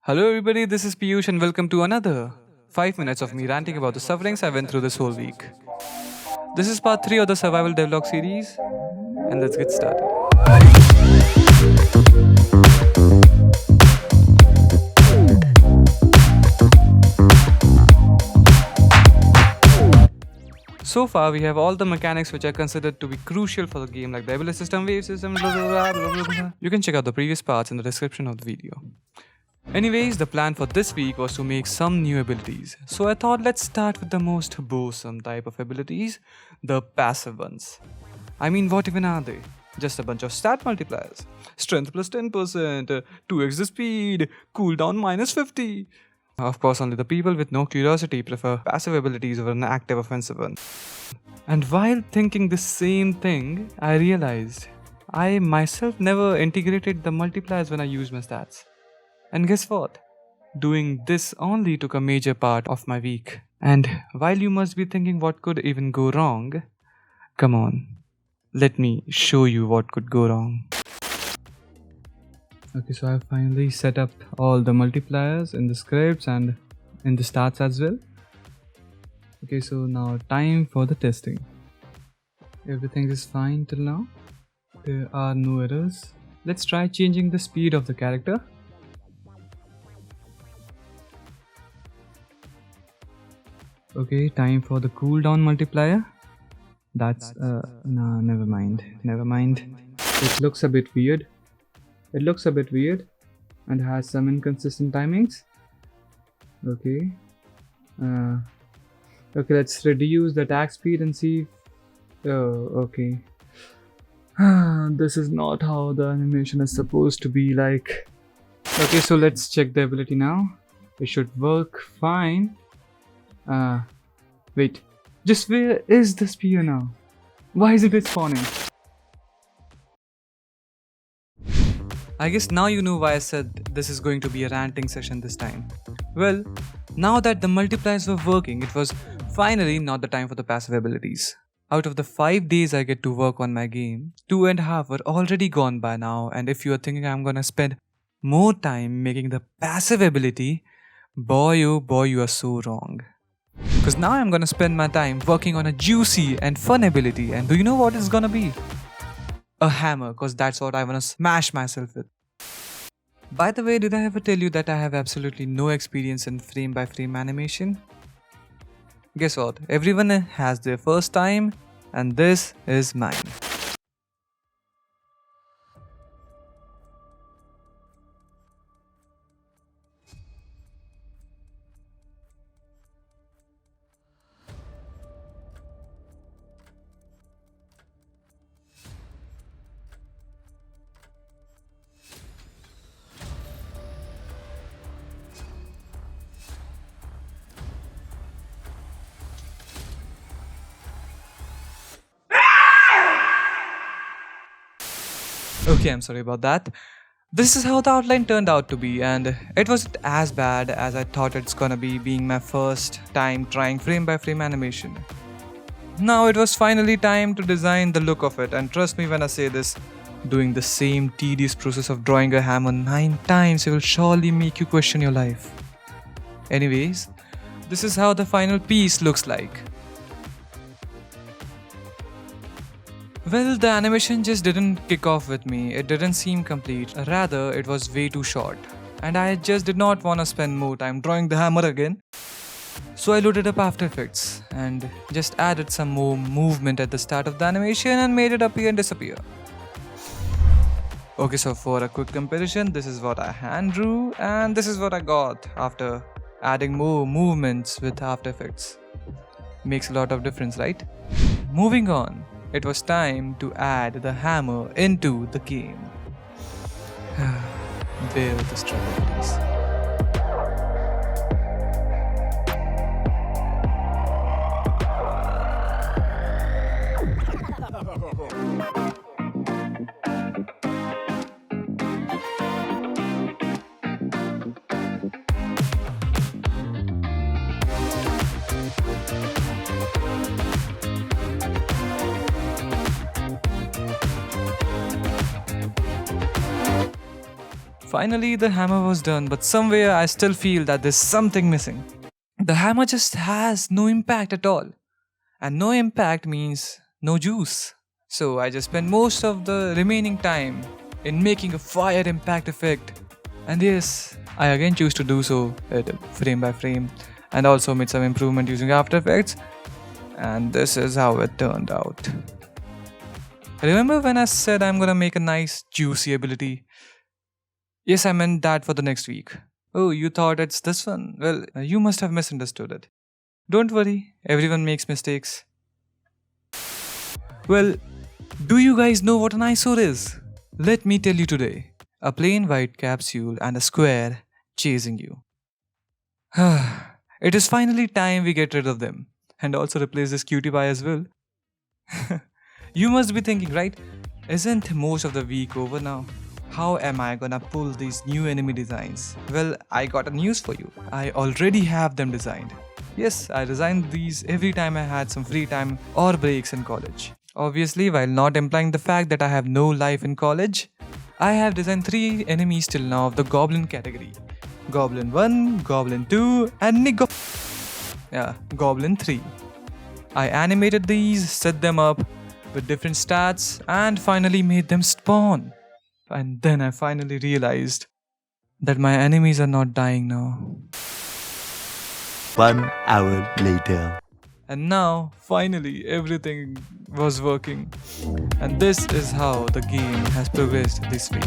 Hello, everybody, this is Piyush, and welcome to another 5 minutes of me ranting about the sufferings I went through this whole week. This is part 3 of the Survival Devlog series, and let's get started. So far, we have all the mechanics which are considered to be crucial for the game, like the ability system, wave system, blah, blah, blah, blah, blah. You can check out the previous parts in the description of the video. Anyways, the plan for this week was to make some new abilities. So I thought let's start with the most boresome type of abilities, the passive ones. I mean, what even are they? Just a bunch of stat multipliers. Strength plus 10%, 2x the speed, cooldown minus 50. Of course, only the people with no curiosity prefer passive abilities over an active offensive one. And while thinking the same thing, I realized I myself never integrated the multipliers when I used my stats. And guess what? Doing this only took a major part of my week. And while you must be thinking what could even go wrong, come on, let me show you what could go wrong. Okay, so I finally set up all the multipliers in the scripts and in the stats as well. Okay, so now time for the testing. Everything is fine till now. There are no errors. Let's try changing the speed of the character. Okay, time for the cooldown multiplier. That's no, never mind. It looks a bit weird. And has some inconsistent timings. Okay. Okay, let's reduce the attack speed and see. Oh, okay. This is not how the animation is supposed to be like. Okay, so let's check the ability now. It should work fine. Wait. Just where is the spear now? Why isn't it spawning? I guess now you know why I said this is going to be a ranting session this time. Well, now that the multipliers were working, it was finally not the time for the passive abilities. Out of the 5 days I get to work on my game, 2.5 were already gone by now, and if you are thinking I'm gonna spend more time making the passive ability, boy oh boy, you are so wrong. Because now I'm gonna spend my time working on a juicy and fun ability, and do you know what it's gonna be? A hammer, because that's what I wanna smash myself with. By the way, did I ever tell you that I have absolutely no experience in frame by frame animation? Guess what? Everyone has their first time, and this is mine. Okay, I'm sorry about that. This is how the outline turned out to be, and it wasn't as bad as I thought it's gonna be, being my first time trying frame by frame animation. Now it was finally time to design the look of it, and trust me when I say this, doing the same tedious process of drawing a hammer 9 times will surely make you question your life. Anyways, this is how the final piece looks like. Well, the animation just didn't kick off with me. It didn't seem complete. Rather, it was way too short. And I just did not want to spend more time drawing the hammer again. So I loaded up After Effects and just added some more movement at the start of the animation and made it appear and disappear. Okay, so for a quick comparison, this is what I hand drew and this is what I got after adding more movements with After Effects. Makes a lot of difference, right? Moving on. It was time to add the hammer into the game. There the struggle is. Finally, the hammer was done, but somewhere I still feel that there's something missing. The hammer just has no impact at all. And no impact means no juice. So I just spent most of the remaining time in making a fire impact effect. And yes, I again choose to do so frame by frame, and also made some improvement using After Effects. And this is how it turned out. Remember when I said I'm gonna make a nice juicy ability? Yes, I meant that for the next week. Oh, you thought it's this one? Well, you must have misunderstood it. Don't worry, everyone makes mistakes. Well, do you guys know what an eyesore is? Let me tell you today. A plain white capsule and a square chasing you. It is finally time we get rid of them. And also replace this cutie pie as well. You must be thinking, right? Isn't most of the week over now? How am I gonna pull these new enemy designs? Well, I got a news for you. I already have them designed. Yes, I designed these every time I had some free time or breaks in college. Obviously, while not implying the fact that I have no life in college, I have designed 3 enemies till now of the Goblin category. Goblin 1, Goblin 2 and Goblin 3. I animated these, set them up with different stats and finally made them spawn. And then I finally realized that my enemies are not dying now. 1 hour later. And now, finally, everything was working. And this is how the game has progressed this week.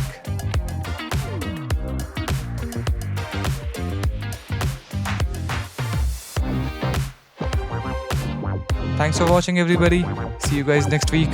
Thanks for watching, everybody. See you guys next week.